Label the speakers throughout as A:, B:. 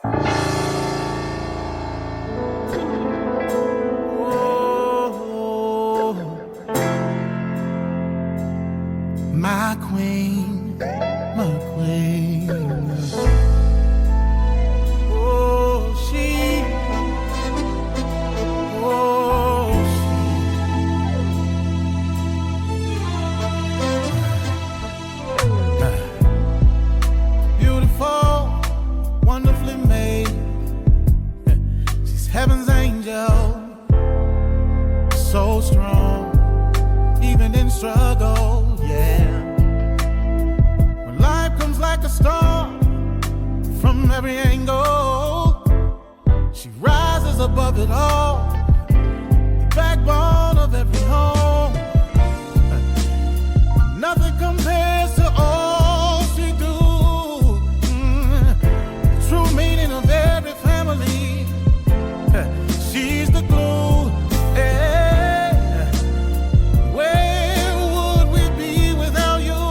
A: Oh, my queen, my queen. Oh, she. Oh, she. Beautiful, wonderfully made. She's heaven's angel. So strong, even in struggle, yeah. When life comes like a storm from every angle, she rises above it all, the backbone of every home. Nothing compares to all she do. The true meaning of every family. She's the glue. Where would we be without you?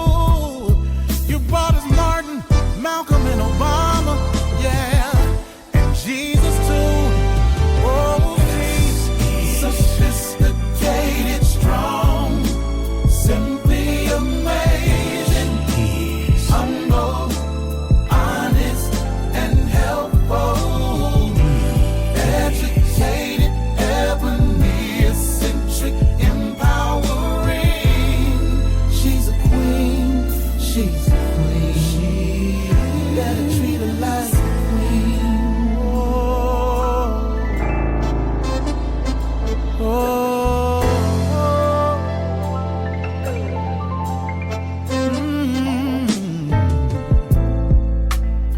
A: You brought us Martin, Malcolm, and Obama, yeah, and Jesus too. Oh, she's sophisticated, strong, simply amazing, humble, honest, and helpful, educated, ebony, eccentric, empowering. She's a queen, she's a queen. You gotta treat her like a queen. Oh, oh,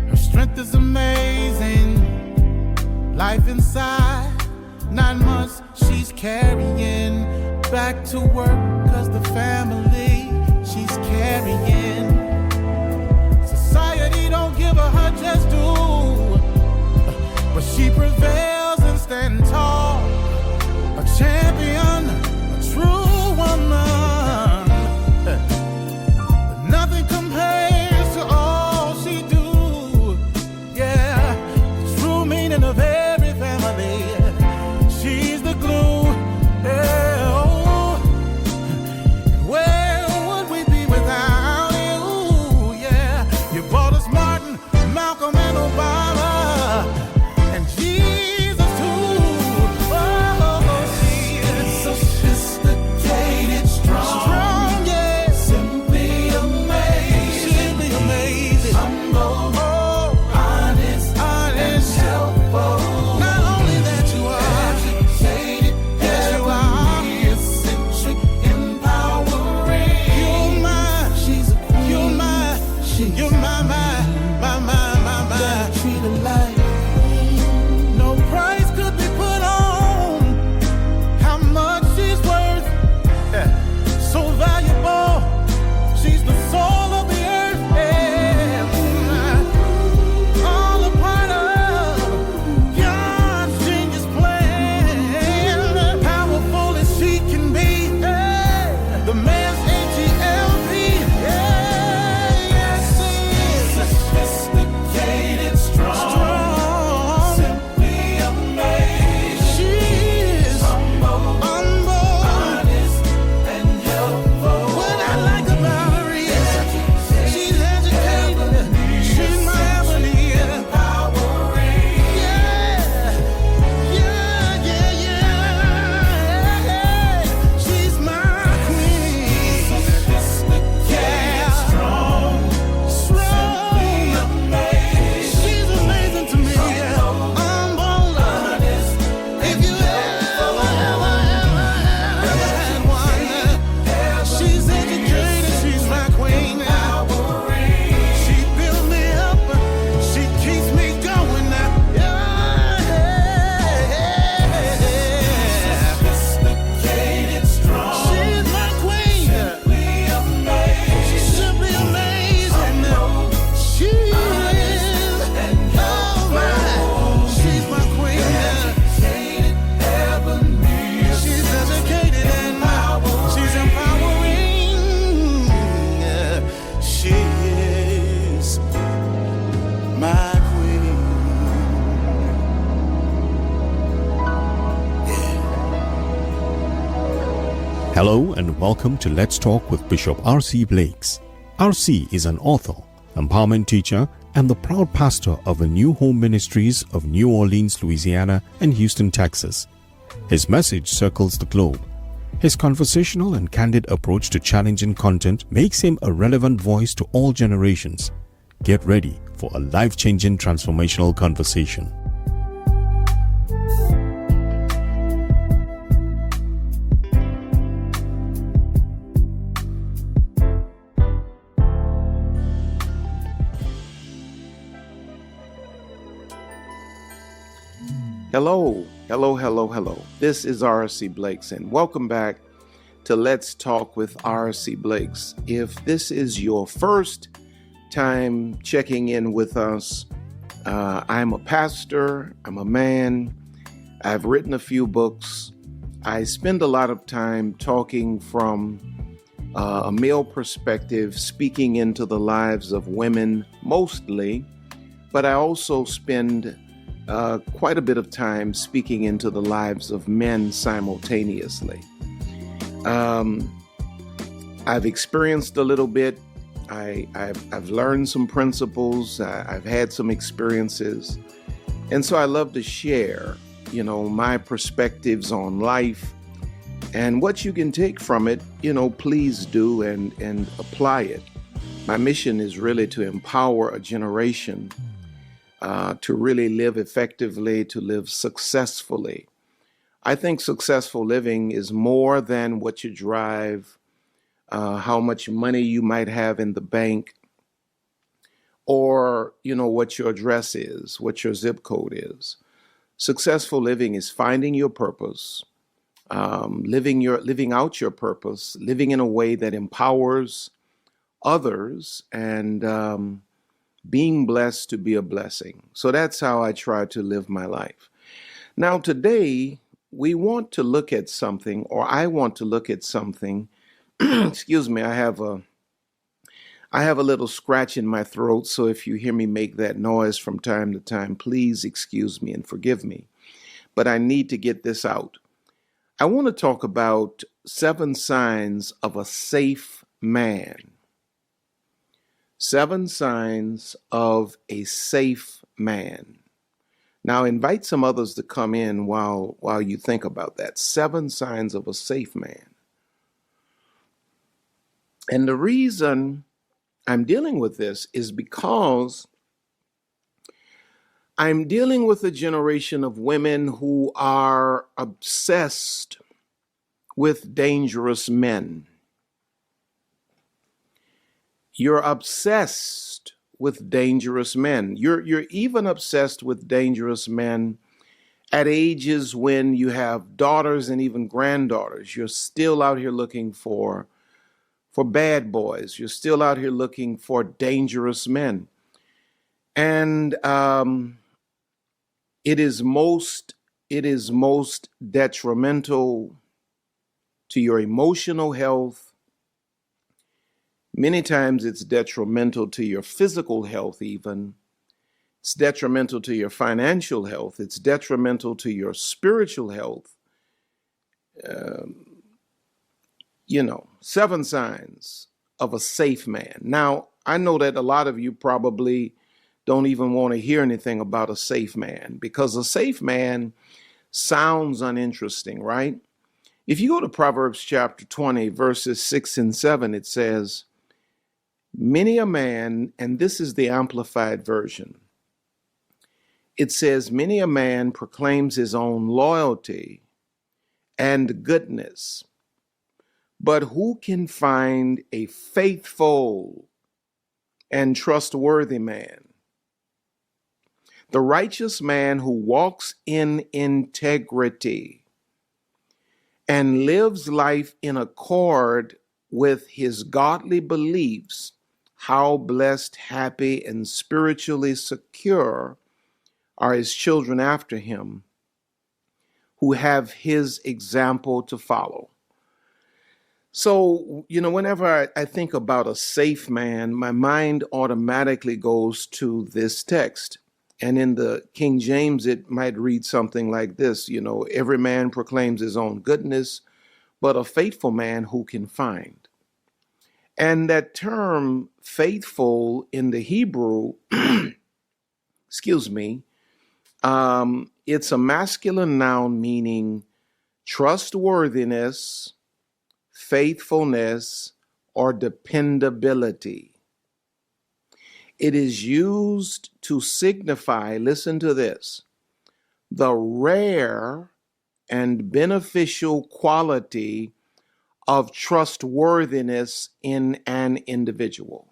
A: Her strength is amazing. Life inside, 9 months she's carrying back to work, 'cause the family she's carrying. Society don't give her just due, but she prevails and stands tall. A champion, a true woman. But nothing compares to all she do. Yeah, the true meaning of every family. She's the glue. Yeah, oh. Where would we be without you?
B: Hello and welcome to Let's Talk with Bishop R.C. Blakes. R.C. is an author, empowerment teacher, and the proud pastor of the New Home Ministries of New Orleans, Louisiana, and Houston, Texas. His message circles the globe. His conversational and candid approach to challenging content makes him a relevant voice to all generations. Get ready for a life-changing transformational conversation.
C: Hello. This is R.C. Blakes, and welcome back to Let's Talk with R.C. Blakes. If this is your first time checking in with us, I'm a pastor, I'm a man, I've written a few books. I spend a lot of time talking from a male perspective, speaking into the lives of women mostly, but I also spend quite a bit of time speaking into the lives of men simultaneously. I've experienced a little bit. I've learned some principles. I've had some experiences. And so I love to share, my perspectives on life and what you can take from it, please do and apply it. My mission is really to empower a generation to really live effectively, to live successfully. I think successful living is more than what you drive, how much money you might have in the bank, or, what your address is, what your zip code is. Successful living is finding your purpose, living out your purpose, living in a way that empowers others, and being blessed to be a blessing. So that's how I try to live my life. Now, today, we want to look at something, or I want to look at something. Excuse me, I have a little scratch in my throat, so if you hear me make that noise from time to time, please excuse me and forgive me. But I need to get this out. I want to talk about 7 signs of a safe man. 7 signs of a safe man. Now, invite some others to come in while you think about that. 7 signs of a safe man. And the reason I'm dealing with this is because I'm dealing with a generation of women who are obsessed with dangerous men. You're obsessed with dangerous men. You're even obsessed with dangerous men at ages when you have daughters and even granddaughters. You're still out here looking for bad boys. You're still out here looking for dangerous men. And it is most detrimental to your emotional health. Many times it's detrimental to your physical health even. It's detrimental to your financial health. It's detrimental to your spiritual health. 7 signs of a safe man. Now, I know that a lot of you probably don't even want to hear anything about a safe man because a safe man sounds uninteresting, right? If you go to Proverbs chapter 20, verses 6 and 7, it says, many a man, and this is the Amplified Version, it says, many a man proclaims his own loyalty and goodness, but who can find a faithful and trustworthy man? The righteous man who walks in integrity and lives life in accord with his godly beliefs, how blessed, happy, and spiritually secure are his children after him who have his example to follow. So, whenever I think about a safe man, my mind automatically goes to this text. And in the King James, it might read something like this, every man proclaims his own goodness, but a faithful man who can find. And that term faithful in the Hebrew, excuse me, it's a masculine noun meaning trustworthiness, faithfulness, or dependability. It is used to signify, listen to this, the rare and beneficial quality of trustworthiness in an individual.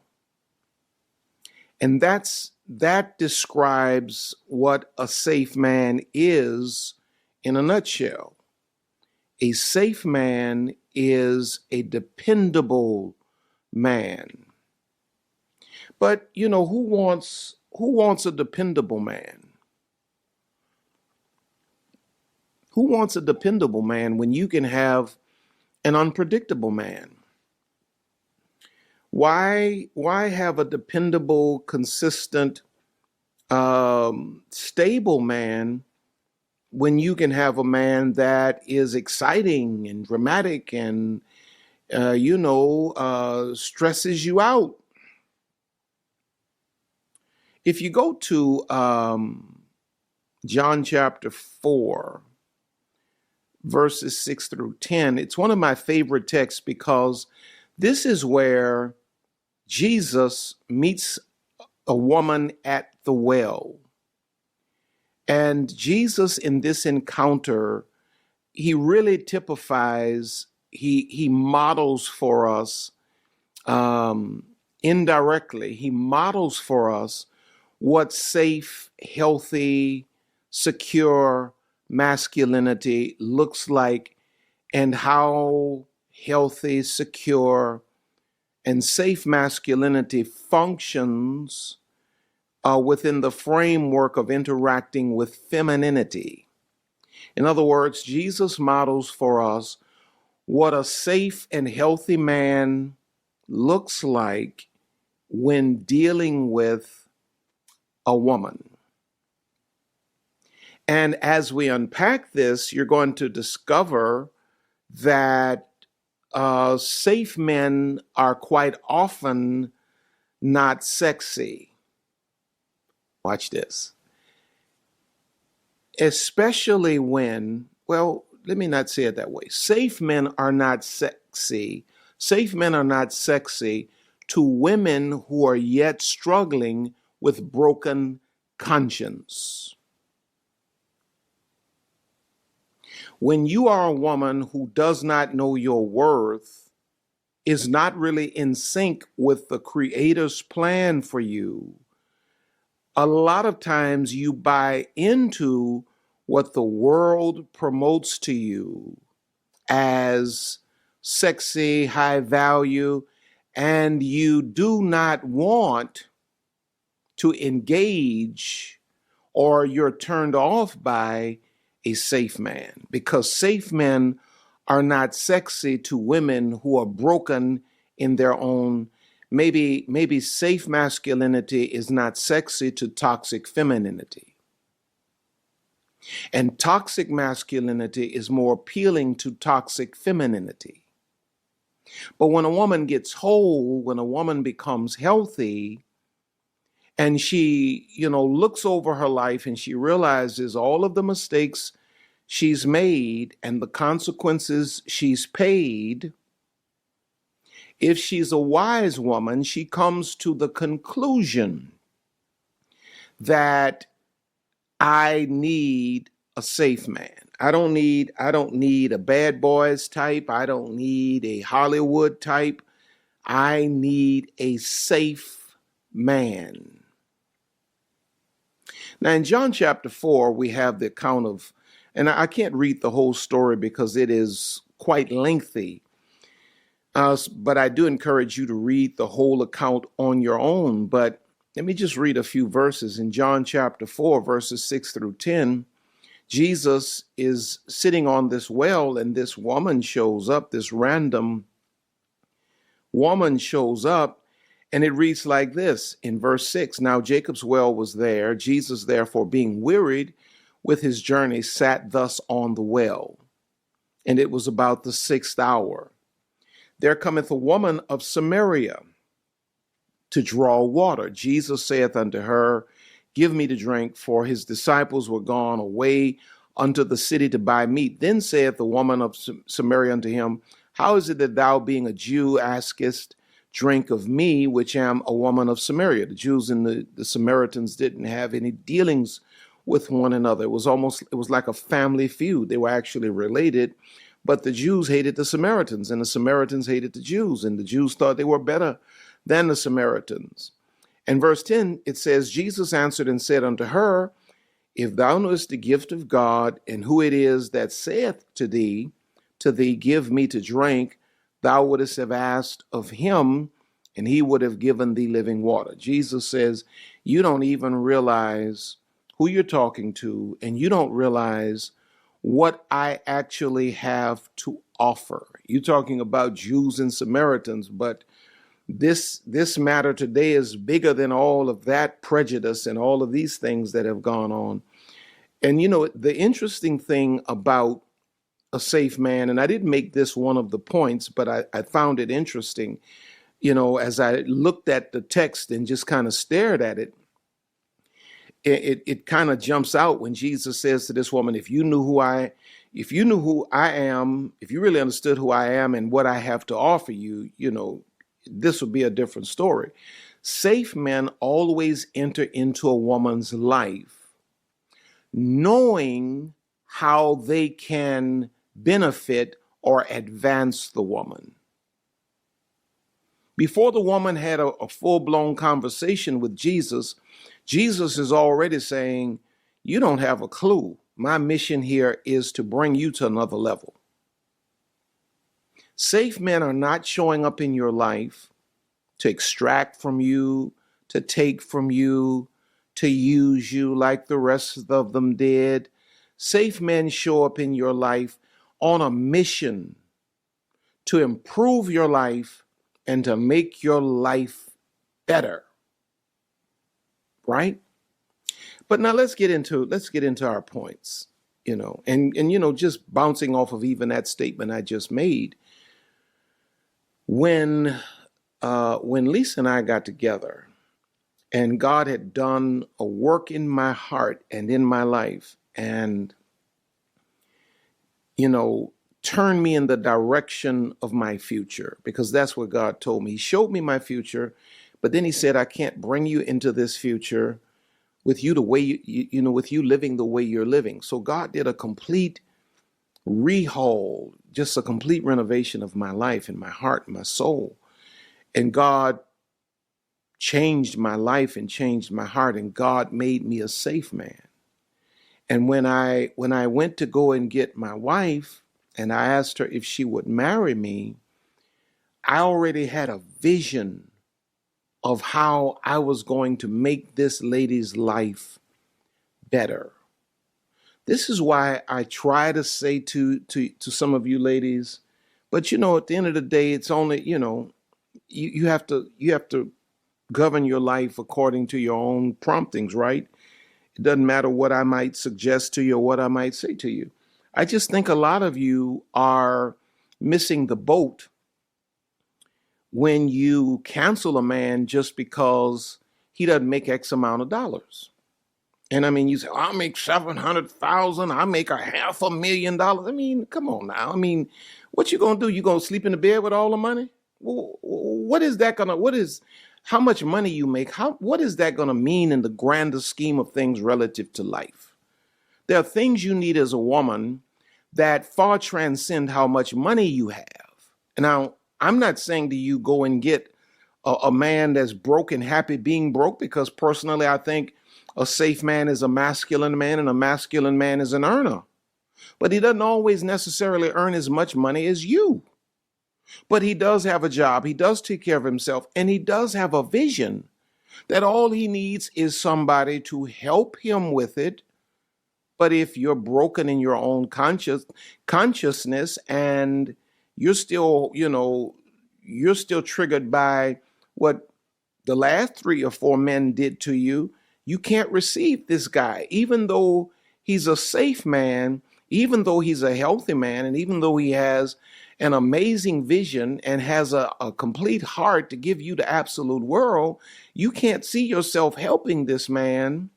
C: And that describes what a safe man is in a nutshell. A safe man is a dependable man. But who wants a dependable man? Who wants a dependable man when you can have an unpredictable man? Why have a dependable, consistent, stable man when you can have a man that is exciting and dramatic and stresses you out? If you go to John chapter 4, verses 6 through 10, it's one of my favorite texts because this is where Jesus meets a woman at the well. And Jesus, in this encounter, he really typifies, he models for us indirectly, he models for us what safe, healthy, secure masculinity looks like and how healthy, secure, and safe masculinity functions within the framework of interacting with femininity. In other words, Jesus models for us what a safe and healthy man looks like when dealing with a woman. And as we unpack this, you're going to discover that safe men are quite often not sexy. Watch this. Especially when, well, let me not say it that way. Safe men are not sexy. Safe men are not sexy to women who are yet struggling with broken conscience. When you are a woman who does not know your worth, is not really in sync with the Creator's plan for you, a lot of times you buy into what the world promotes to you as sexy, high value, and you do not want to engage, or you're turned off by a safe man, because safe men are not sexy to women who are broken in their own. Maybe safe masculinity is not sexy to toxic femininity. And toxic masculinity is more appealing to toxic femininity. But when a woman gets whole, when a woman becomes healthy, and she, looks over her life and she realizes all of the mistakes she's made and the consequences she's paid, if she's a wise woman, she comes to the conclusion that I need a safe man. I don't need a bad boys type. I don't need a Hollywood type. I need a safe man. Now, in John chapter 4, we have the account of, and I can't read the whole story because it is quite lengthy, but I do encourage you to read the whole account on your own. But let me just read a few verses. In John chapter 4, verses 6 through 10, Jesus is sitting on this well, and this woman shows up, this random woman shows up. And it reads like this in verse 6. Now Jacob's well was there. Jesus, therefore, being wearied with his journey, sat thus on the well. and it was about the 6th hour. There cometh a woman of Samaria to draw water. Jesus saith unto her, Give me to drink, for his disciples were gone away unto the city to buy meat. Then saith the woman of Samaria unto him, How is it that thou, being a Jew, askest drink of me, which am a woman of Samaria? The Jews and the Samaritans didn't have any dealings with one another. It was like a family feud. They were actually related, but the Jews hated the Samaritans, and the Samaritans hated the Jews, and the Jews thought they were better than the Samaritans. And verse 10, it says, Jesus answered and said unto her, If thou knewest the gift of God, and who it is that saith to thee, give me to drink, thou wouldest have asked of him, and he would have given thee living water. Jesus says, you don't even realize who you're talking to, and you don't realize what I actually have to offer. You're talking about Jews and Samaritans, but this matter today is bigger than all of that prejudice and all of these things that have gone on. And the interesting thing about a safe man, and I didn't make this one of the points, but I found it interesting, as I looked at the text and just kind of stared at it, it kind of jumps out when Jesus says to this woman, if you knew who I am, if you really understood who I am and what I have to offer you, this would be a different story. Safe men always enter into a woman's life knowing how they can benefit or advance the woman. Before the woman had a full-blown conversation with Jesus, Jesus is already saying, you don't have a clue. My mission here is to bring you to another level. Safe men are not showing up in your life to extract from you, to take from you, to use you like the rest of them did. Safe men show up in your life on a mission to improve your life and to make your life better. Right? But now let's get into our points, and just bouncing off of even that statement I just made. When Lisa and I got together and God had done a work in my heart and in my life and, turned me in the direction of my future, because that's what God told me. He showed me my future, but then he said, I can't bring you into this future with you the way with you living the way you're living. So God did a complete rehaul, just a complete renovation of my life and my heart and my soul. And God changed my life and changed my heart, and God made me a safe man. And when I went to go and get my wife, and I asked her if she would marry me, I already had a vision of how I was going to make this lady's life better. This is why I try to say to some of you ladies, but at the end of the day, it's only, you have to govern your life according to your own promptings, right? It doesn't matter what I might suggest to you or what I might say to you. I just think a lot of you are missing the boat when you cancel a man just because he doesn't make X amount of dollars. And I mean, you say, I'll make $700,000. I make $500,000. I mean, come on now. I mean, what you going to do? You going to sleep in the bed with all the money? Well, how much money you make? What is that going to mean in the grander scheme of things relative to life? There are things you need as a woman that far transcend how much money you have. Now, I'm not saying to you go and get a man that's broke and happy being broke, because personally I think a safe man is a masculine man and a masculine man is an earner. But he doesn't always necessarily earn as much money as you. But he does have a job, he does take care of himself, and he does have a vision that all he needs is somebody to help him with it. But if you're broken in your own consciousness and you're still triggered by what the last 3 or 4 men did to you, you can't receive this guy. Even though he's a safe man, Even though he's a healthy man, and even though he has an amazing vision and has a complete heart to give you the absolute world, you can't see yourself helping this man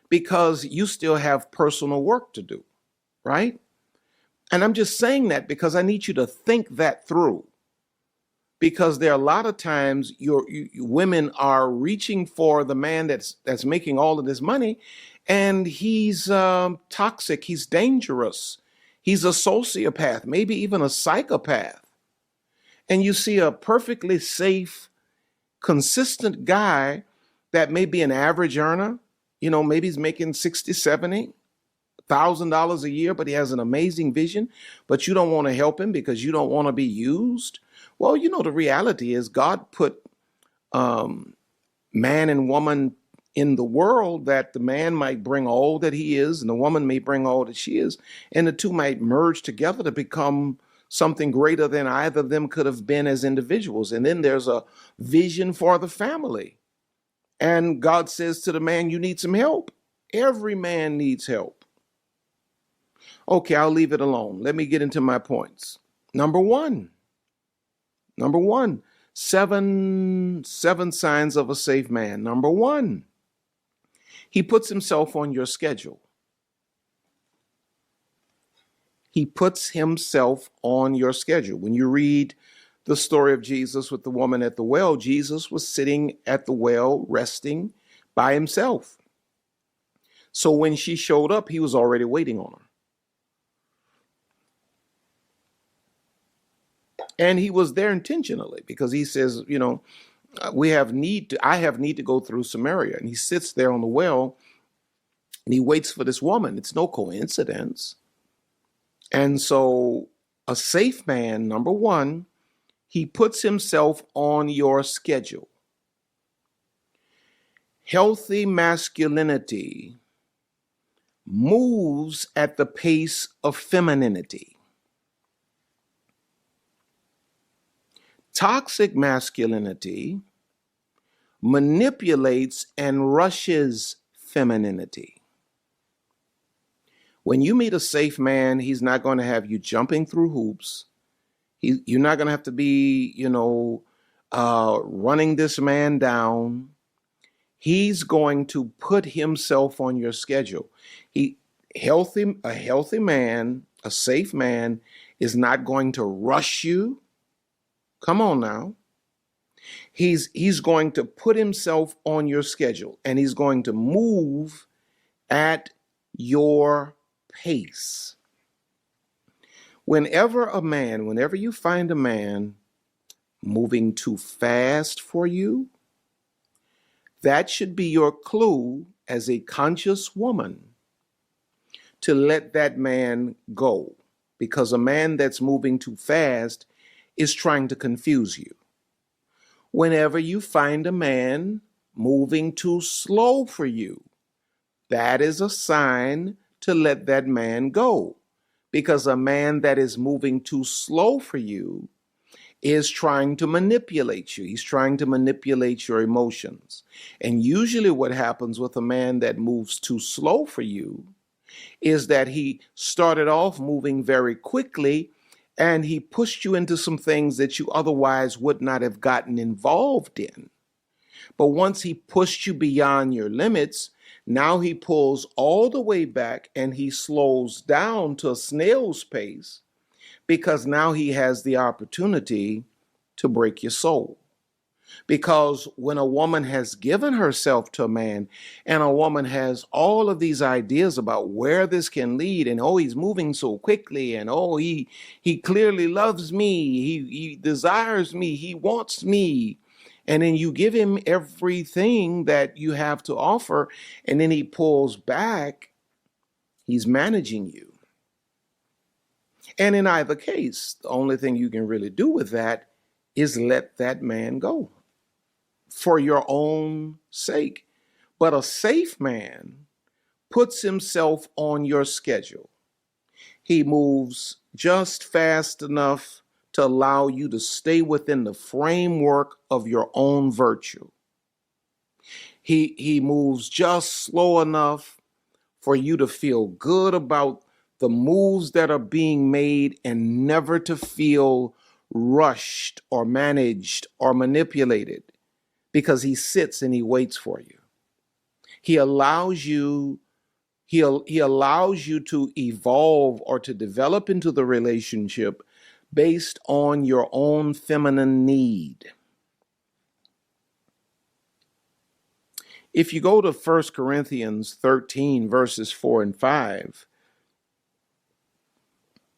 C: because you still have personal work to do, right? And I'm just saying that because I need you to think that through. Because there are a lot of times women are reaching for the man that's making all of this money, and he's toxic, he's dangerous, he's a sociopath, maybe even a psychopath. And you see a perfectly safe, consistent guy that may be an average earner, maybe he's making 60, 70 $1,000 a year, but he has an amazing vision, but you don't want to help him because you don't want to be used. Well, the reality is God put man and woman in the world that the man might bring all that he is and the woman may bring all that she is, and the two might merge together to become something greater than either of them could have been as individuals. And then there's a vision for the family. And God says to the man, you need some help. Every man needs help. Okay, I'll leave it alone. Let me get into my points. Number one, seven signs of a safe man. Number one, he puts himself on your schedule. He puts himself on your schedule. When you read the story of Jesus with the woman at the well, Jesus was sitting at the well, resting by himself. So when she showed up, he was already waiting on her. And he was there intentionally because he says, I have need to go through Samaria. And he sits there on the well and he waits for this woman. It's no coincidence. And so a safe man, number one, he puts himself on your schedule. Healthy masculinity moves at the pace of femininity. Toxic masculinity manipulates and rushes femininity. When you meet a safe man, he's not going to have you jumping through hoops. You're not going to have to be, running this man down. He's going to put himself on your schedule. A healthy man, a safe man, is not going to rush you. Come on now. He's going to put himself on your schedule, and he's going to move at your pace. Whenever you find a man moving too fast for you, that should be your clue as a conscious woman to let that man go, because a man that's moving too fast is trying to confuse you. Whenever you find a man moving too slow for you, that is a sign to let that man go, because a man that is moving too slow for you is trying to manipulate you. He's trying to manipulate your emotions. And usually what happens with a man that moves too slow for you is that he started off moving very quickly and he pushed you into some things that you otherwise would not have gotten involved in. But once he pushed you beyond your limits, now he pulls all the way back and he slows down to a snail's pace, because now he has the opportunity to break your soul. Because when a woman has given herself to a man and a woman has all of these ideas about where this can lead, and he's moving so quickly, and he clearly loves me, he desires me, he wants me, and then you give him everything that you have to offer, and then he pulls back, he's managing you. And in either case, the only thing you can really do with that is let that man go for your own sake. But a safe man puts himself on your schedule. He moves just fast enough to allow you to stay within the framework of your own virtue. He moves just slow enough for you to feel good about the moves that are being made and never to feel rushed or managed or manipulated, because he sits and he waits for you. He allows you he allows you to evolve or to develop into the relationship based on your own feminine need. If you go to 1 Corinthians 13, verses 4 and 5,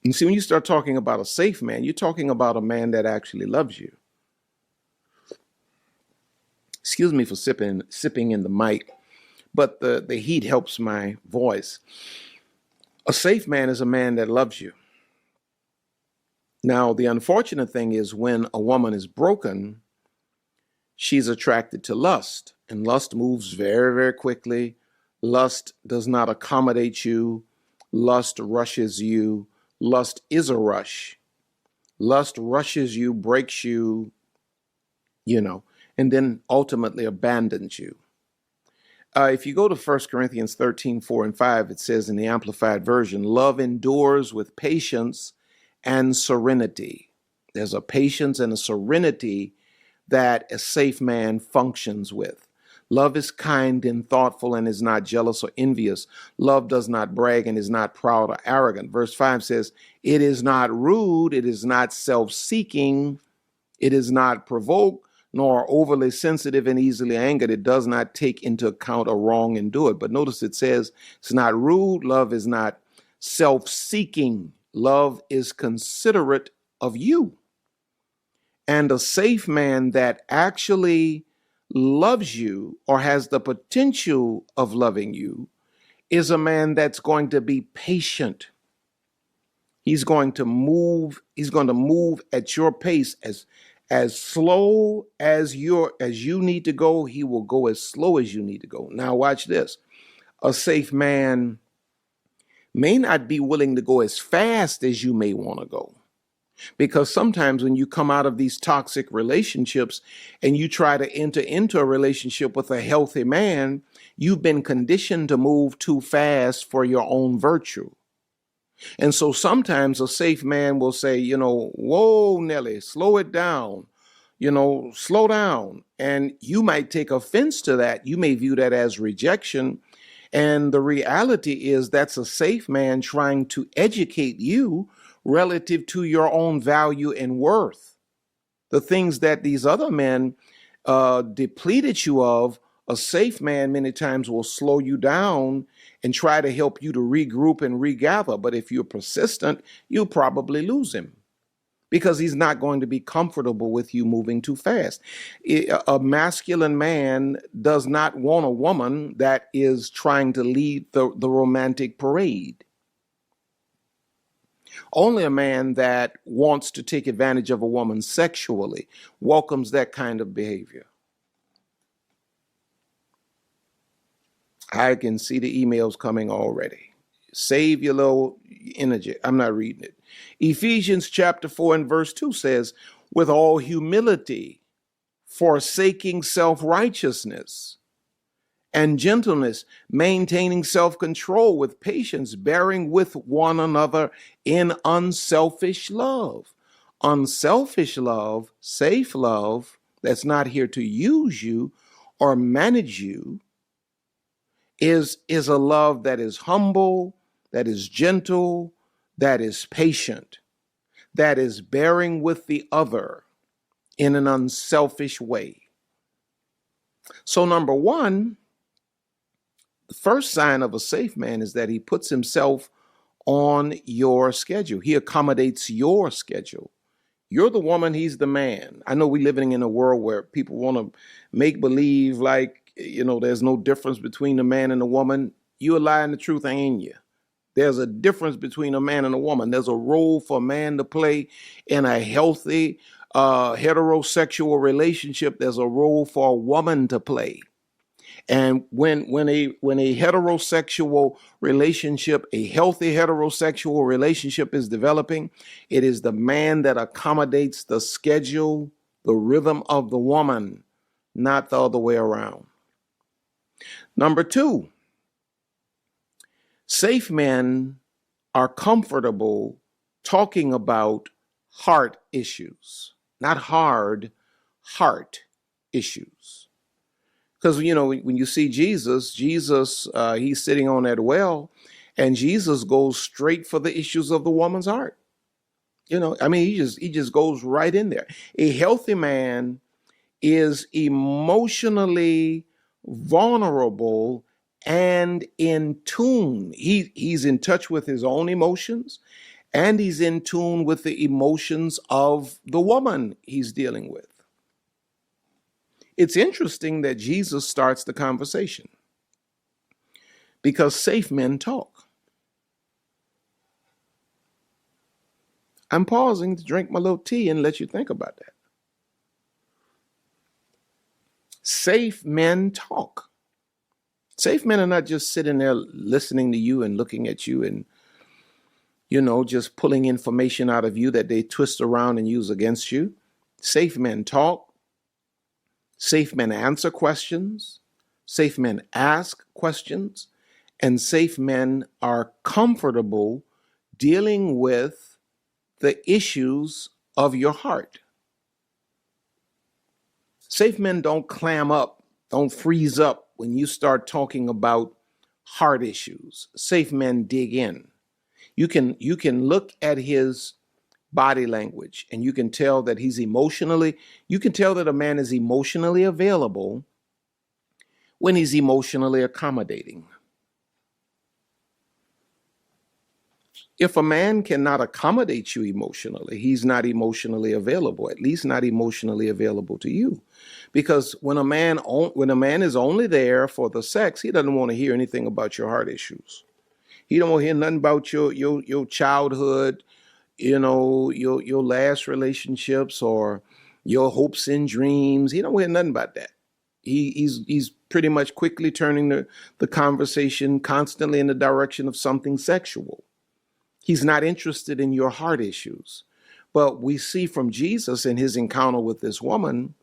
C: you see, when you start talking about a safe man, you're talking about a man that actually loves you. Excuse me for sipping in the mic, but the heat helps my voice. A safe man is a man that loves you. Now, the unfortunate thing is when a woman is broken, she's attracted to lust, and lust moves very, very quickly. Lust does not accommodate you. Lust rushes you. Lust is a rush. Lust rushes you, breaks you, and then ultimately abandons you. If you go to 1 Corinthians 13, 4 and 5, it says in the Amplified Version, love endures with patience and serenity. There's a patience and a serenity that a safe man functions with. Love is kind and thoughtful and is not jealous or envious. Love does not brag and is not proud or arrogant. Verse 5 says, it is not rude, it is not self-seeking, it is not provoked, nor overly sensitive and easily angered. It does not take into account a wrong and do it. But notice it says it's not rude. Love is not self-seeking. Love is considerate of you. And a safe man that actually loves you or has the potential of loving you is a man that's going to be patient. He's going to move at your pace. As slow as you need to go, he will go as slow as you need to go. Now watch this. A safe man may not be willing to go as fast as you may want to go. Because sometimes when you come out of these toxic relationships and you try to enter into a relationship with a healthy man, you've been conditioned to move too fast for your own virtue. And so sometimes a safe man will say, whoa, Nelly, slow it down, slow down. And you might take offense to that. You may view that as rejection. And the reality is that's a safe man trying to educate you relative to your own value and worth. The things that these other men depleted you of, a safe man many times will slow you down and try to help you to regroup and regather. But if you're persistent, you'll probably lose him because he's not going to be comfortable with you moving too fast. A masculine man does not want a woman that is trying to lead the romantic parade. Only a man that wants to take advantage of a woman sexually welcomes that kind of behavior. I can see the emails coming already. Save your little energy. I'm not reading it. Ephesians chapter 4 and verse 2 says, with all humility, forsaking self-righteousness and gentleness, maintaining self-control with patience, bearing with one another in unselfish love. Unselfish love, safe love, that's not here to use you or manage you, is a love that is humble, that is gentle, that is patient, that is bearing with the other in an unselfish way. So number one, the first sign of a safe man is that he puts himself on your schedule. He accommodates your schedule. You're the woman, he's the man. I know we're living in a world where people want to make believe like, there's no difference between a man and a woman. You're lying the truth, ain't you? There's a difference between a man and a woman. There's a role for a man to play in a healthy heterosexual relationship. There's a role for a woman to play. And when a heterosexual relationship, a healthy heterosexual relationship is developing, it is the man that accommodates the schedule, the rhythm of the woman, not the other way around. Number two, Safe men are comfortable talking about heart issues, not hard, heart issues. Because, when you see Jesus, he's sitting on that well, and Jesus goes straight for the issues of the woman's heart. He just goes right in there. A healthy man is emotionally vulnerable and in tune. He's in touch with his own emotions, and he's in tune with the emotions of the woman he's dealing with. It's interesting that Jesus starts the conversation because safe men talk. I'm pausing to drink my little tea and let you think about that. Safe men talk. Safe men are not just sitting there listening to you and looking at you and, just pulling information out of you that they twist around and use against you. Safe men talk. Safe men answer questions. Safe men ask questions. And safe men are comfortable dealing with the issues of your heart. Safe men don't clam up, don't freeze up when you start talking about heart issues. Safe men dig in. You can look at his body language and you can tell that you can tell that a man is emotionally available when he's emotionally accommodating. If a man cannot accommodate you emotionally, he's not emotionally available, at least not emotionally available to you. Because when a man is only there for the sex, he doesn't want to hear anything about your heart issues. He don't want to hear nothing about your childhood, your last relationships or your hopes and dreams. He don't want to hear nothing about that. He's pretty much quickly turning the conversation constantly in the direction of something sexual. He's not interested in your heart issues. But we see from Jesus in his encounter with this woman,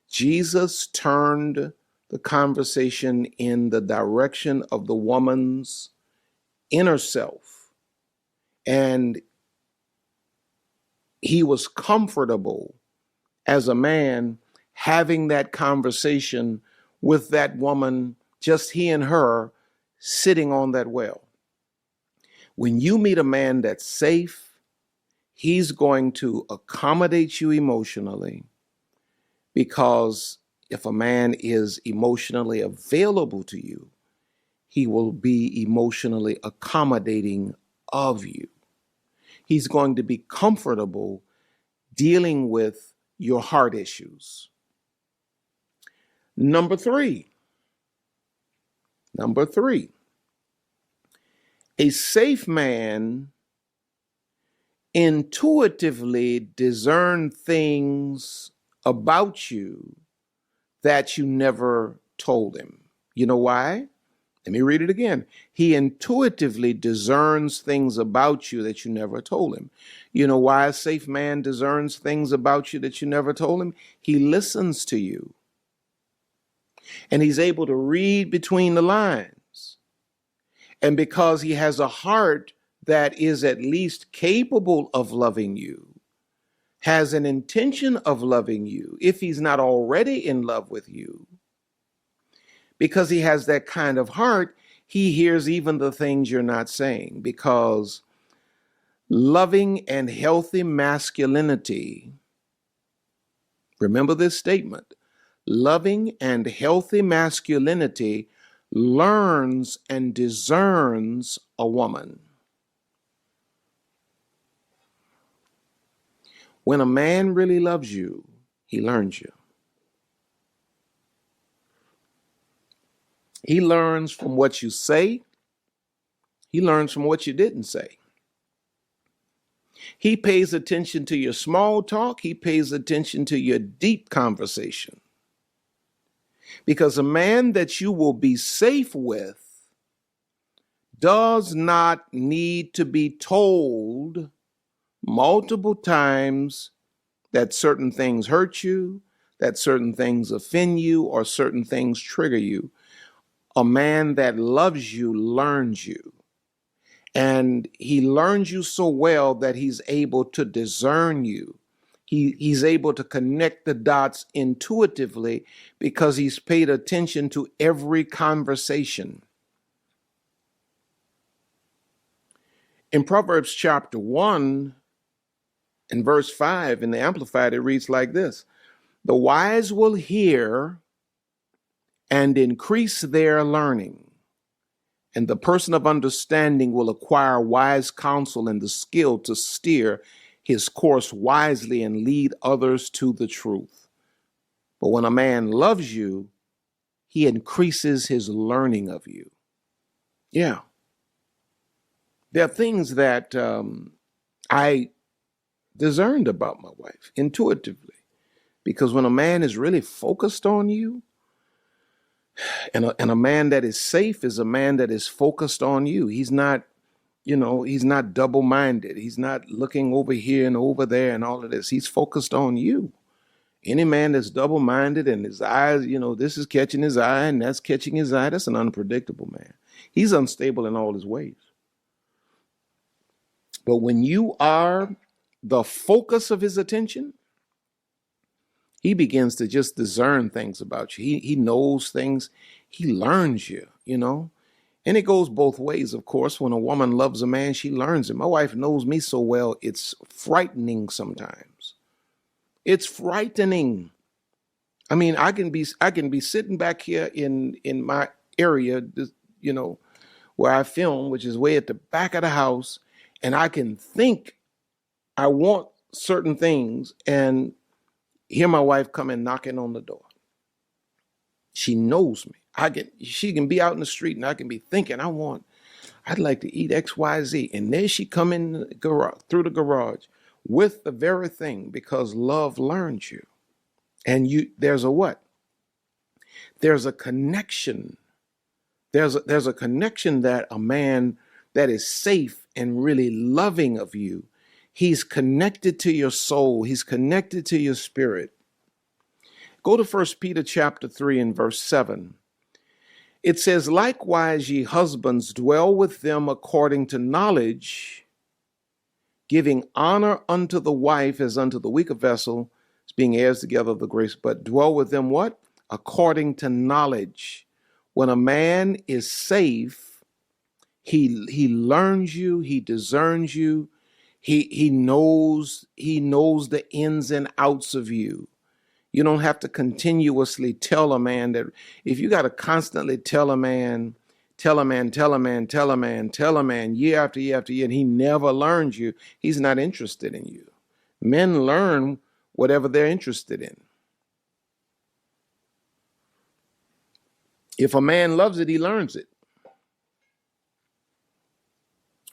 C: Jesus turned the conversation in the direction of the woman's inner self. And he was comfortable as a man having that conversation with that woman, just he and her sitting on that well. When you meet a man that's safe, he's going to accommodate you emotionally, because if a man is emotionally available to you, he will be emotionally accommodating of you. He's going to be comfortable dealing with your heart issues. Number three, a safe man intuitively discerns things about you that you never told him. You know why? Let me read it again. He intuitively discerns things about you that you never told him. You know why a safe man discerns things about you that you never told him? He listens to you. And he's able to read between the lines. And because he has a heart that is at least capable of loving you, has an intention of loving you, if he's not already in love with you, because he has that kind of heart, he hears even the things you're not saying. Because loving and healthy masculinity, remember this statement, loving and healthy masculinity learns and discerns a woman. When a man really loves you, he learns you. He learns from what you say. He learns from what you didn't say. He pays attention to your small talk. He pays attention to your deep conversation. Because a man that you will be safe with does not need to be told multiple times that certain things hurt you, that certain things offend you, or certain things trigger you. A man that loves you learns you. And he learns you so well that he's able to discern you. He's able to connect the dots intuitively because he's paid attention to every conversation. In Proverbs chapter 1 and verse 5 in the Amplified, it reads like this: the wise will hear and increase their learning, and the person of understanding will acquire wise counsel and the skill to steer his course wisely and lead others to the truth. But when a man loves you, he increases his learning of you. Yeah. There are things that I discerned about my wife intuitively, because when a man is really focused on you, and a man that is safe is a man that is focused on you. He's not, he's not double-minded. He's not looking over here and over there and all of this. He's focused on you. Any man that's double-minded and his eyes, this is catching his eye and that's catching his eye, that's an unpredictable man. He's unstable in all his ways. But when you are the focus of his attention, he begins to just discern things about you. He knows things. He learns you, And it goes both ways, of course. When a woman loves a man, she learns him. My wife knows me so well, it's frightening sometimes. It's frightening. I mean, I can be sitting back here in my area, where I film, which is way at the back of the house, and I can think I want certain things and hear my wife come in knocking on the door. She knows me. She can be out in the street and I can be thinking, I'd like to eat X, Y, Z. And there she come in the garage, through the garage with the very thing, because love learns you. And there's a what? There's a connection. There's a connection that a man that is safe and really loving of you, he's connected to your soul. He's connected to your spirit. Go to 1 Peter chapter 3 and verse 7. It says, likewise, ye husbands, dwell with them according to knowledge, giving honor unto the wife as unto the weaker vessel, as being heirs together of the grace, but dwell with them what? According to knowledge. When a man is safe, he learns you, he discerns you, he knows the ins and outs of you. You don't have to continuously tell a man that. If you got to constantly tell a man year after year after year, and he never learns you, he's not interested in you. Men learn whatever they're interested in. If a man loves it, he learns it.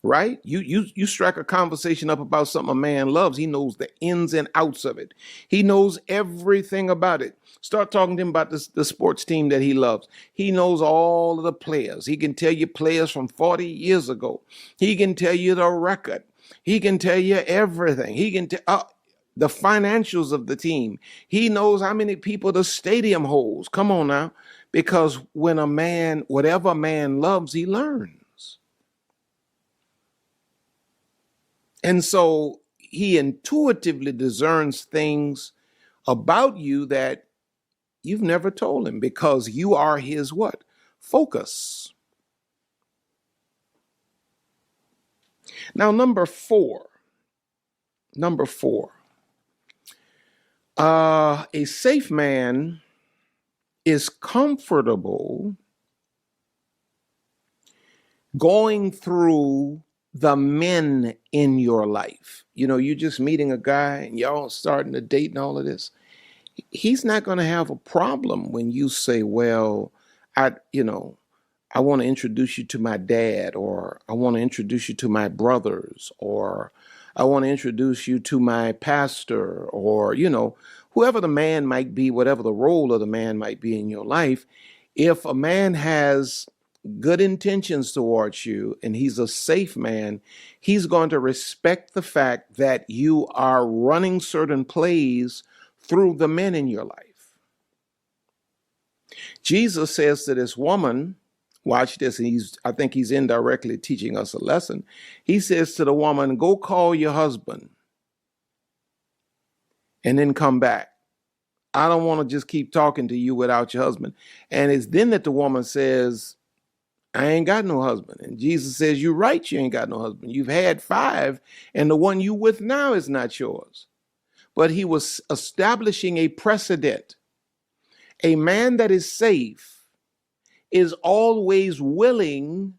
C: Right? You strike a conversation up about something a man loves. He knows the ins and outs of it. He knows everything about it. Start talking to him about the sports team that he loves. He knows all of the players. He can tell you players from 40 years ago. He can tell you the record. He can tell you everything. He can tell the financials of the team. He knows how many people the stadium holds. Come on now. Because when whatever a man loves, he learns. And so he intuitively discerns things about you that you've never told him, because you are his what? Focus. Now, number four, a safe man is comfortable going through the men in your life. You're just meeting a guy and y'all starting to date and all of this. He's not going to have a problem when you say, well, I want to introduce you to my dad, or I want to introduce you to my brothers, or I want to introduce you to my pastor, or, whoever the man might be, whatever the role of the man might be in your life. If a man has good intentions towards you and he's a safe man, he's going to respect the fact that you are running certain plays through the men in your life. Jesus says to this woman, Watch this. And I think he's indirectly teaching us a lesson. He says to the woman, go call your husband and then come back. I don't want to just keep talking to you without your husband. And it's then that the woman says, I ain't got no husband. And Jesus says, you're right, you ain't got no husband. You've had 5, and the one you with now is not yours. But he was establishing a precedent. A man that is safe is always willing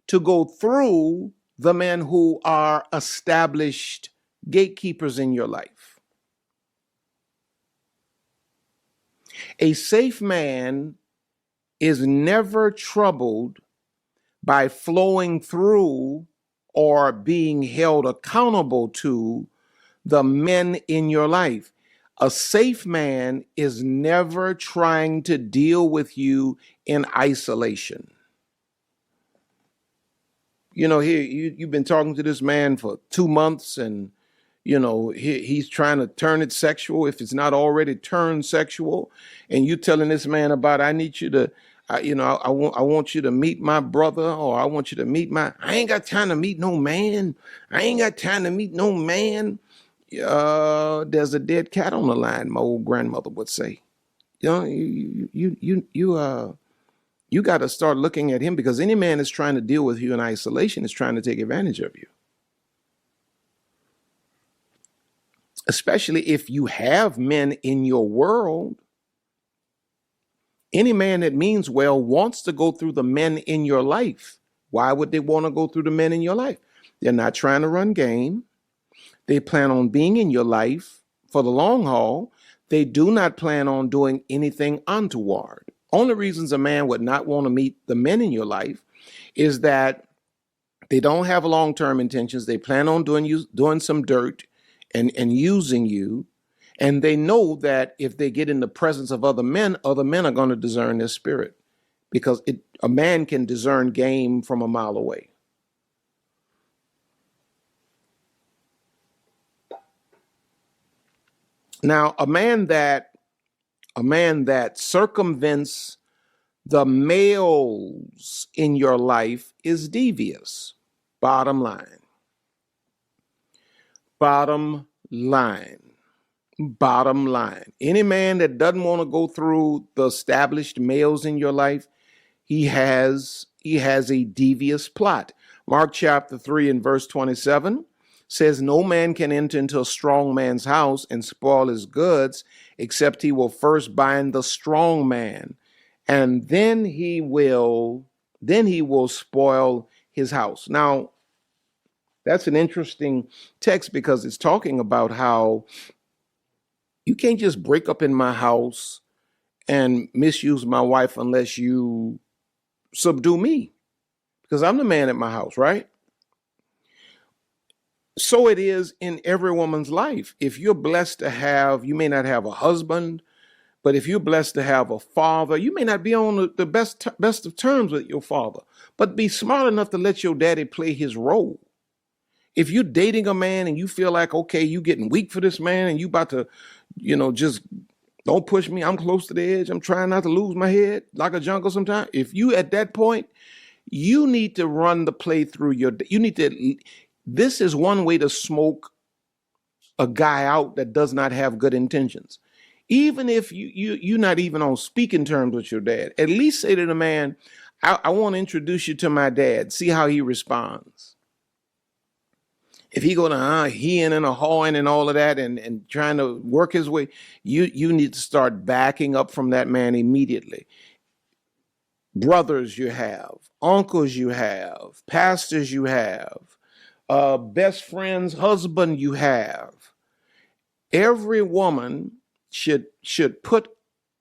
C: to go through the men who are established gatekeepers in your life. A safe man is never troubled by flowing through or being held accountable to the men in your life. A safe man is never trying to deal with you in isolation. You know, here you've been talking to this man for 2 months, and you know he's trying to turn it sexual if it's not already turned sexual, and you telling this man about, I need you to, I want you to meet my brother, or I want you to meet I ain't got time to meet no man. I ain't got time to meet no man. There's a dead cat on the line, my old grandmother would say. You know, you got to start looking at him, because any man that's trying to deal with you in isolation is trying to take advantage of you. Especially if you have men in your world. Any man that means well wants to go through the men in your life. Why would they want to go through the men in your life? They're not trying to run game. They plan on being in your life for the long haul. They do not plan on doing anything untoward. Only reasons a man would not want to meet the men in your life is that they don't have long-term intentions. They plan on doing some dirt and using you. And they know that if they get in the presence of other men are going to discern their spirit, because a man can discern game from a mile away. Now, a man that circumvents the males in your life is devious. Bottom line. Bottom line. Bottom line. Any man that doesn't want to go through the established males in your life, he has a devious plot. Mark chapter 3 and verse 27 says, no man can enter into a strong man's house and spoil his goods, except he will first bind the strong man, and then he will spoil his house. Now, that's an interesting text, because it's talking about how you can't just break up in my house and misuse my wife unless you subdue me, because I'm the man at my house, right? So it is in every woman's life. If you're blessed to have, you may not have a husband, but if you're blessed to have a father, you may not be on the best of terms with your father, but be smart enough to let your daddy play his role. If you're dating a man and you feel like, okay, you getting weak for this man and you about to, just don't push me, I'm close to the edge, I'm trying not to lose my head like a jungle sometimes. If you at that point, you need to run the play through this is one way to smoke a guy out that does not have good intentions. Even if you're not even on speaking terms with your dad, at least say to the man, I want to introduce you to my dad, see how he responds. If he go to heeing and a hawing and all of that and trying to work his way, you need to start backing up from that man immediately. Brothers you have, uncles you have, pastors you have, best friends, husband you have. Every woman should put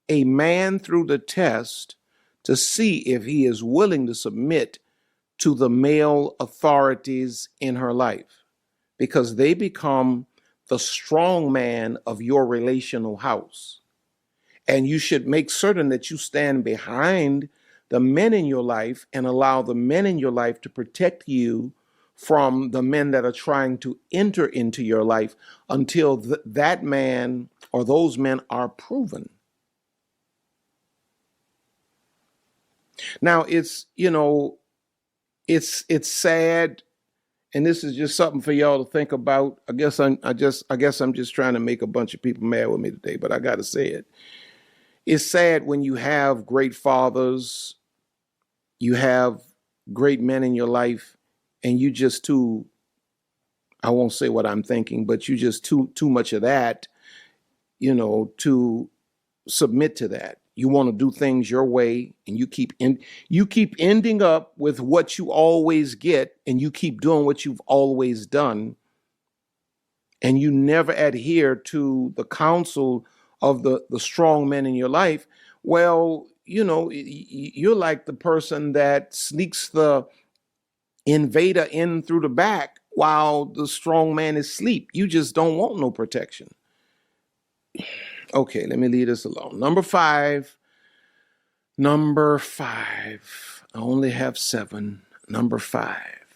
C: a man through the test to see if he is willing to submit to the male authorities in her life, because they become the strong man of your relational house. And you should make certain that you stand behind the men in your life and allow the men in your life to protect you from the men that are trying to enter into your life until that man or those men are proven. Now it's sad, and this is just something for y'all to think about. I guess I'm just trying to make a bunch of people mad with me today, but I got to say it. It's sad when you have great fathers, you have great men in your life, and you just too, I won't say what I'm thinking, but you just too much of that, to submit to that. You want to do things your way, and you keep ending up with what you always get, and you keep doing what you've always done, and you never adhere to the counsel of the strong men in your life. Well, you're like the person that sneaks the invader in through the back while the strong man is asleep. You just don't want no protection. Okay, let me leave this alone. Number five. I only have 7. Number five.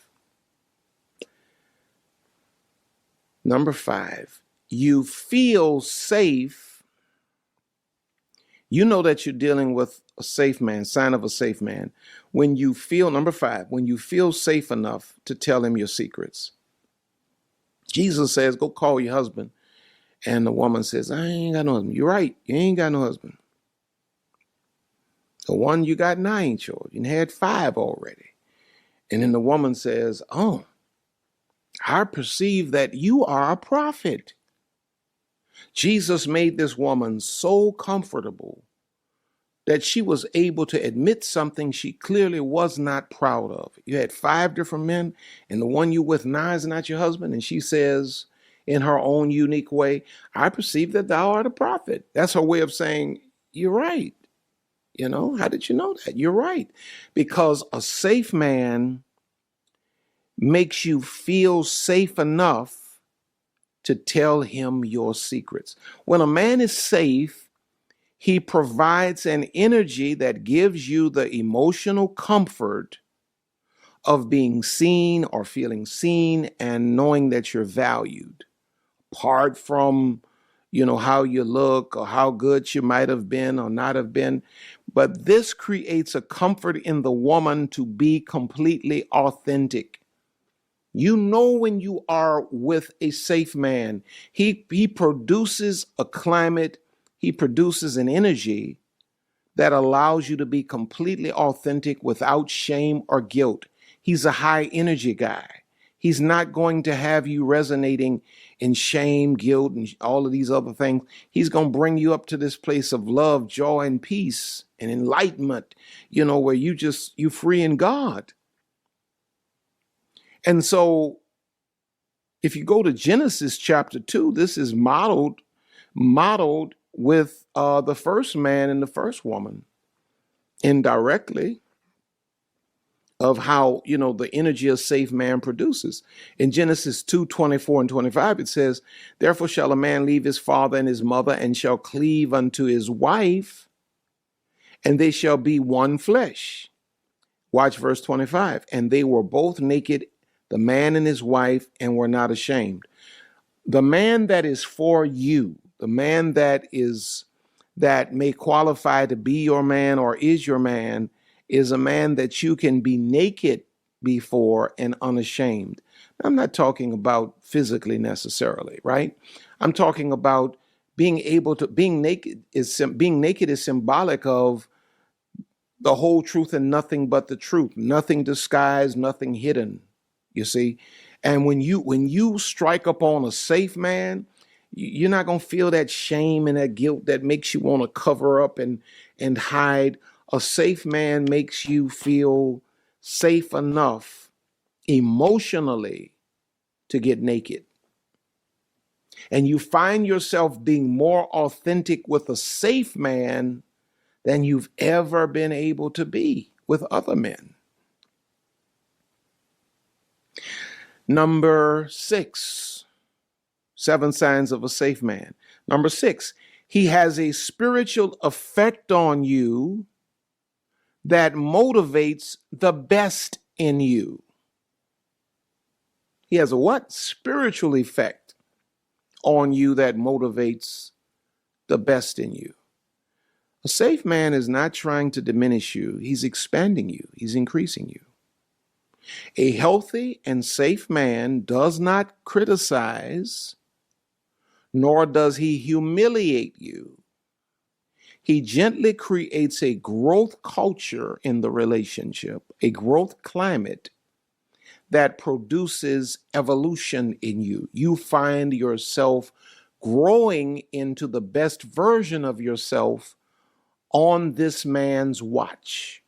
C: You feel safe. You know that you're dealing with a safe man, sign of a safe man. Number 5, when you feel safe enough to tell him your secrets. Jesus says, go call your husband. And the woman says, I ain't got no husband. You're right. You ain't got no husband. The one you got 9 children, you had 5 already. And then the woman says, oh, I perceive that you are a prophet. Jesus made this woman so comfortable that she was able to admit something she clearly was not proud of. You had 5 different men, and the one you with now is not your husband. And she says, in her own unique way, I perceive that thou art a prophet. That's her way of saying, you're right. How did you know that? You're right. Because a safe man makes you feel safe enough to tell him your secrets. When a man is safe, he provides an energy that gives you the emotional comfort of being seen or feeling seen and knowing that you're valued. Apart from, how you look or how good you might have been or not have been. But this creates a comfort in the woman to be completely authentic. When you are with a safe man, he produces a climate, he produces an energy that allows you to be completely authentic without shame or guilt. He's a high energy guy. He's not going to have you resonating in shame, guilt, and all of these other things. He's going to bring you up to this place of love, joy, and peace and enlightenment, where you're free in God. And so if you go to Genesis chapter 2, this is modeled with the first man and the first woman indirectly, of how, the energy a safe man produces. In Genesis 2:24 and 25, it says, therefore shall a man leave his father and his mother and shall cleave unto his wife, and they shall be one flesh. Watch verse 25. And they were both naked, the man and his wife, and were not ashamed. The man that is for you, the man that may qualify to be your man or is your man, is a man that you can be naked before and unashamed. I'm not talking about physically necessarily, right? I'm talking about being naked is symbolic of the whole truth and nothing but the truth, nothing disguised, nothing hidden, you see? And when you strike upon a safe man, you're not going to feel that shame and that guilt that makes you want to cover up and hide. A safe man makes you feel safe enough emotionally to get naked. And you find yourself being more authentic with a safe man than you've ever been able to be with other men. Number 6, 7 signs of a safe man. Number 6, he has a spiritual effect on you that motivates the best in you. He has a what? Spiritual effect on you that motivates the best in you. A safe man is not trying to diminish you. He's expanding you. He's increasing you. A healthy and safe man does not criticize, nor does he humiliate you. He gently creates a growth culture in the relationship, a growth climate that produces evolution in you. You find yourself growing into the best version of yourself on this man's watch.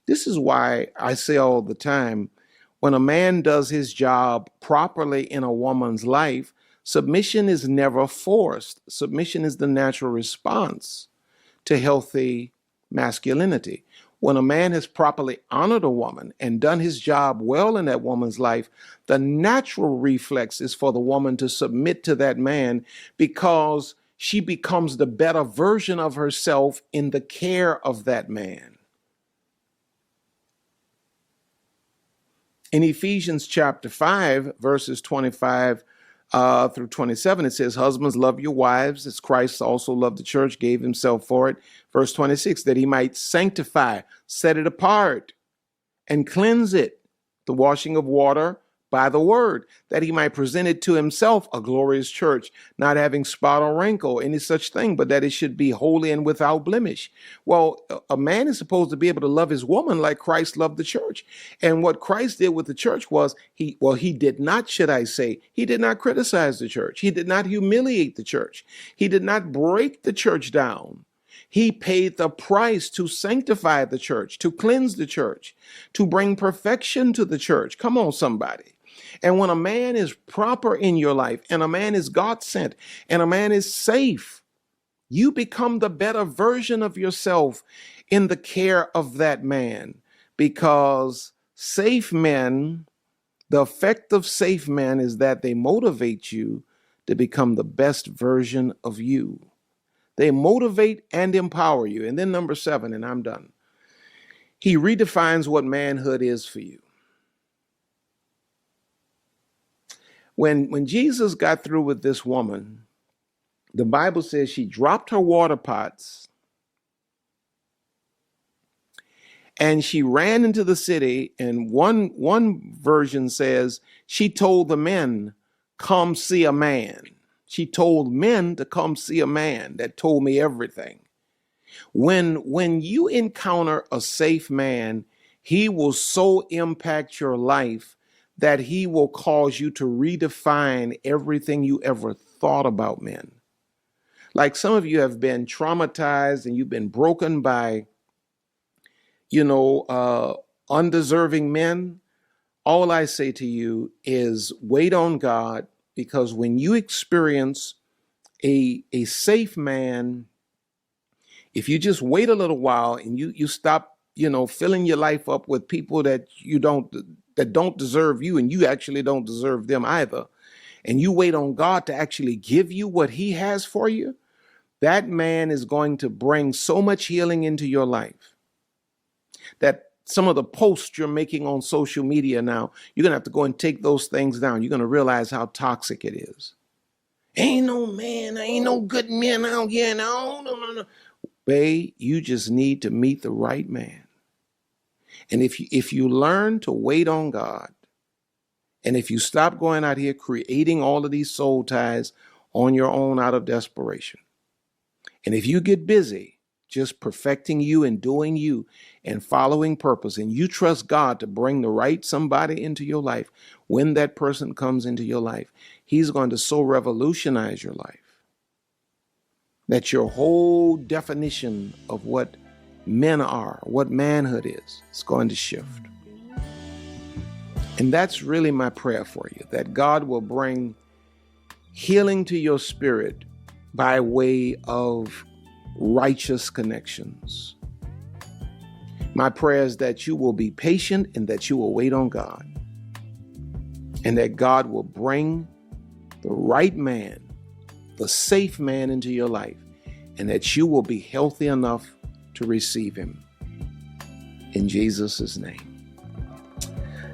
C: This is why I say all the time, when a man does his job properly in a woman's life, submission is never forced. Submission is the natural response to healthy masculinity. When a man has properly honored a woman and done his job well in that woman's life, the natural reflex is for the woman to submit to that man because she becomes the better version of herself in the care of that man. In Ephesians chapter 5, verses 25 through 27, it says, husbands, love your wives as Christ also loved the church, gave himself for it. Verse 26, that he might sanctify, set it apart, and cleanse it, the washing of water by the word, that he might present it to himself a glorious church, not having spot or wrinkle, any such thing, but that it should be holy and without blemish. Well, a man is supposed to be able to love his woman like Christ loved the church. And what Christ did with the church was, he did not criticize the church. He did not humiliate the church. He did not break the church down. He paid the price to sanctify the church, to cleanse the church, to bring perfection to the church. Come on, somebody. And when a man is proper in your life, and a man is God sent, and a man is safe, you become the better version of yourself in the care of that man. Because safe men, the effect of safe men is that they motivate you to become the best version of you. They motivate and empower you. And then number 7, and I'm done. He redefines what manhood is for you. When Jesus got through with this woman, the Bible says she dropped her water pots and she ran into the city. And one version says she told the men, come see a man. She told men to come see a man that told me everything. When you encounter a safe man, he will so impact your life that he will cause you to redefine everything you ever thought about men. Like some of you have been traumatized and you've been broken by, undeserving men. All I say to you is wait on God, because when you experience a safe man, if you just wait a little while and you stop, filling your life up with people that don't deserve you, and you actually don't deserve them either, and you wait on God to actually give you what he has for you, that man is going to bring so much healing into your life that some of the posts you're making on social media now, you're going to have to go and take those things down. You're going to realize how toxic it is. Ain't no man, ain't no good men out here. No. Babe, you just need to meet the right man. And if you learn to wait on God, and if you stop going out here creating all of these soul ties on your own out of desperation, and if you get busy just perfecting you and doing you and following purpose, and you trust God to bring the right somebody into your life, when that person comes into your life, he's going to so revolutionize your life that your whole definition of what men are, what manhood is going to shift. And that's really my prayer for you, that God will bring healing to your spirit by way of righteous connections. My prayer is that you will be patient and that you will wait on God, and that God will bring the right man, the safe man into your life, and that you will be healthy enough to receive him. In Jesus' name.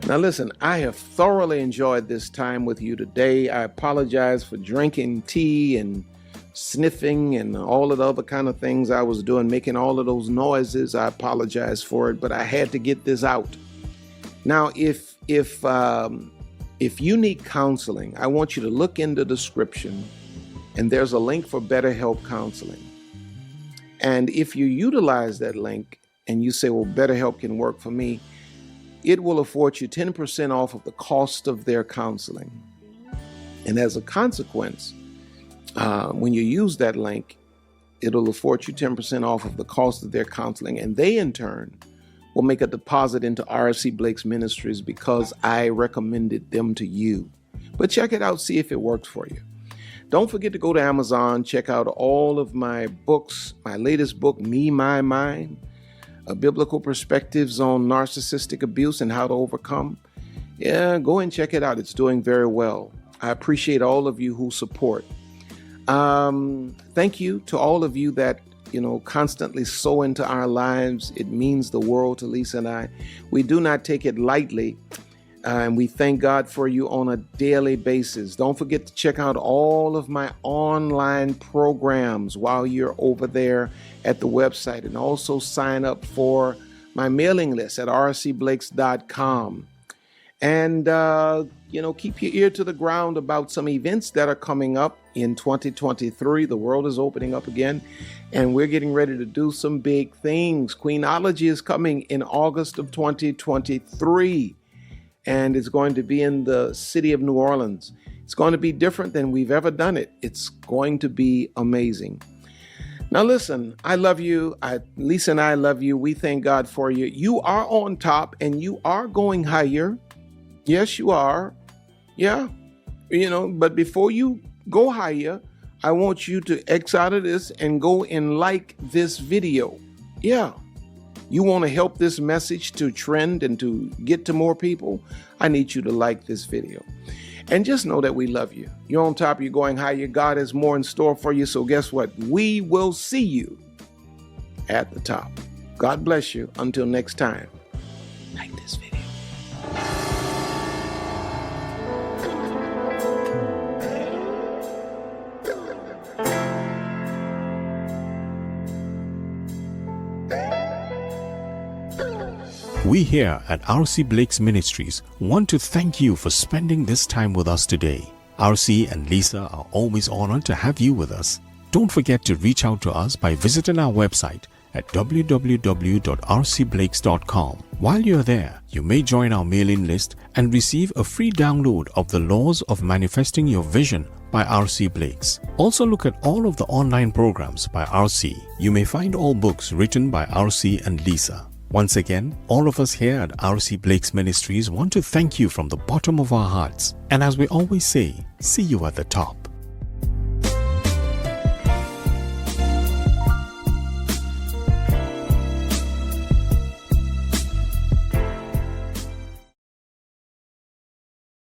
C: Now listen, I have thoroughly enjoyed this time with you today. I apologize for drinking tea and sniffing and all of the other kind of things I was doing, making all of those noises. I apologize for it, but I had to get this out. Now, if you need counseling, I want you to look in the description, and there's a link for BetterHelp Counseling. And if you utilize that link and you say, well, BetterHelp can work for me, it will afford you 10% off of the cost of their counseling. And as a consequence, when you use that link, it'll afford you 10% off of the cost of their counseling. And they, in turn, will make a deposit into R.C. Blake's Ministries because I recommended them to you. But check it out, see if it works for you. Don't forget to go to Amazon, check out all of my books, my latest book, Me, My, Mine, Biblical Perspectives on Narcissistic Abuse and How to Overcome. Yeah, go and check it out. It's doing very well. I appreciate all of you who support. Thank you to all of you that, constantly sow into our lives. It means the world to Lisa and I. We do not take it lightly, and we thank God for you on a daily basis. Don't forget to check out all of my online programs while you're over there at the website, and also sign up for my mailing list at rcblakes.com. And, keep your ear to the ground about some events that are coming up in 2023. The world is opening up again, and we're getting ready to do some big things. Queenology is coming in August of 2023, and it's going to be in the city of New Orleans. It's going to be different than we've ever done it. It's going to be amazing. Now, listen, I love you. Lisa and I love you. We thank God for you. You are on top, and you are going higher. Yes, you are. Yeah. But before you go higher, I want you to X out of this and go and like this video. Yeah. You want to help this message to trend and to get to more people? I need you to like this video. And just know that we love you. You're on top, you're going higher. God has more in store for you. So guess what? We will see you at the top. God bless you. Until next time, like this video.
B: We here at R.C. Blake's Ministries want to thank you for spending this time with us today. R.C. and Lisa are always honored to have you with us. Don't forget to reach out to us by visiting our website at www.rcblakes.com. While you're there, you may join our mailing list and receive a free download of The Laws of Manifesting Your Vision by R.C. Blakes. Also look at all of the online programs by R.C. You may find all books written by R.C. and Lisa. Once again, all of us here at R.C. Blake's Ministries want to thank you from the bottom of our hearts. And as we always say, see you at the top.